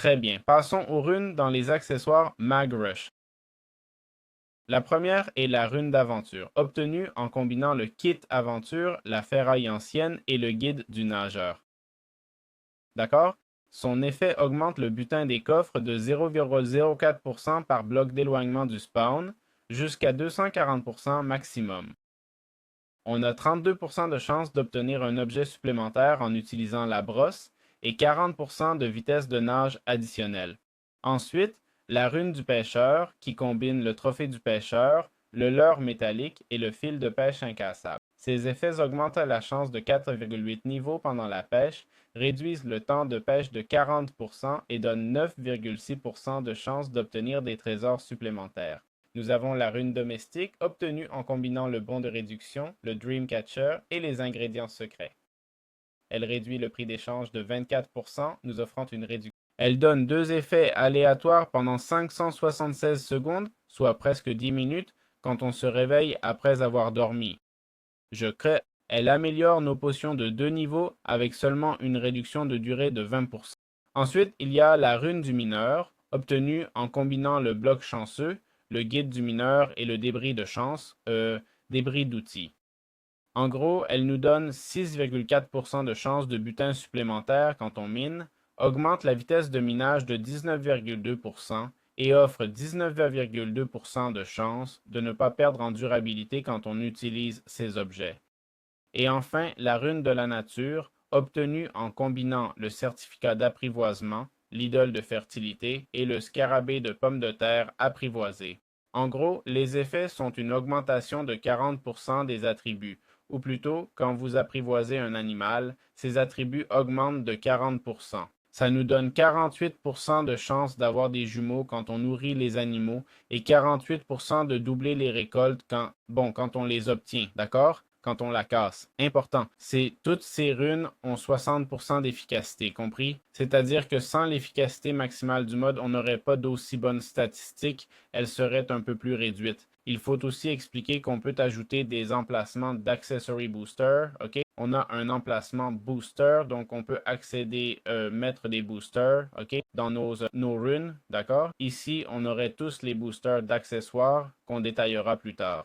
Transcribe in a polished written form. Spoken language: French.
Très bien. Passons aux runes dans les accessoires MagRush. La première est la rune d'aventure, obtenue en combinant le kit aventure, la ferraille ancienne et le guide du nageur. D'accord? Son effet augmente le butin des coffres de 0,04% par bloc d'éloignement du spawn jusqu'à 240% maximum. On a 32% de chance d'obtenir un objet supplémentaire en utilisant la brosse et 40% de vitesse de nage additionnelle. Ensuite, la rune du pêcheur qui combine le trophée du pêcheur, le leurre métallique et le fil de pêche incassable. Ces effets augmentent la chance de 4,8 niveaux pendant la pêche, réduisent le temps de pêche de 40% et donnent 9,6% de chance d'obtenir des trésors supplémentaires. Nous avons la rune domestique obtenue en combinant le bon de réduction, le Dreamcatcher et les ingrédients secrets. Elle réduit le prix d'échange de 24%, nous offrant une réduction. Elle donne deux effets aléatoires pendant 576 secondes, soit presque 10 minutes, quand on se réveille après avoir dormi. Je crée. Elle améliore nos potions de 2 niveaux avec seulement une réduction de durée de 20%. Ensuite, il y a la rune du mineur, obtenue en combinant le bloc chanceux, le guide du mineur et le débris de chance, débris d'outils. En gros, elle nous donne 6,4% de chance de butin supplémentaire quand on mine, augmente la vitesse de minage de 19,2% et offre 19,2% de chance de ne pas perdre en durabilité quand on utilise ces objets. Et enfin, la rune de la nature, obtenue en combinant le certificat d'apprivoisement, l'idole de fertilité et le scarabée de pommes de terre apprivoisé. En gros, les effets sont une augmentation de 40% des attributs, ou plutôt, quand vous apprivoisez un animal, ses attributs augmentent de 40%. Ça nous donne 48% de chance d'avoir des jumeaux quand on nourrit les animaux et 48% de doubler les récoltes quand on les obtient, d'accord? Quand on la casse. Important, c'est toutes ces runes ont 60% d'efficacité, compris? C'est-à-dire que sans l'efficacité maximale du mode, on n'aurait pas d'aussi bonnes statistiques, elles seraient un peu plus réduites. Il faut aussi expliquer qu'on peut ajouter des emplacements d'accessory booster, ok? On a un emplacement booster, donc on peut accéder, mettre des boosters, ok? Dans nos runes, d'accord? Ici, on aurait tous les boosters d'accessoires qu'on détaillera plus tard.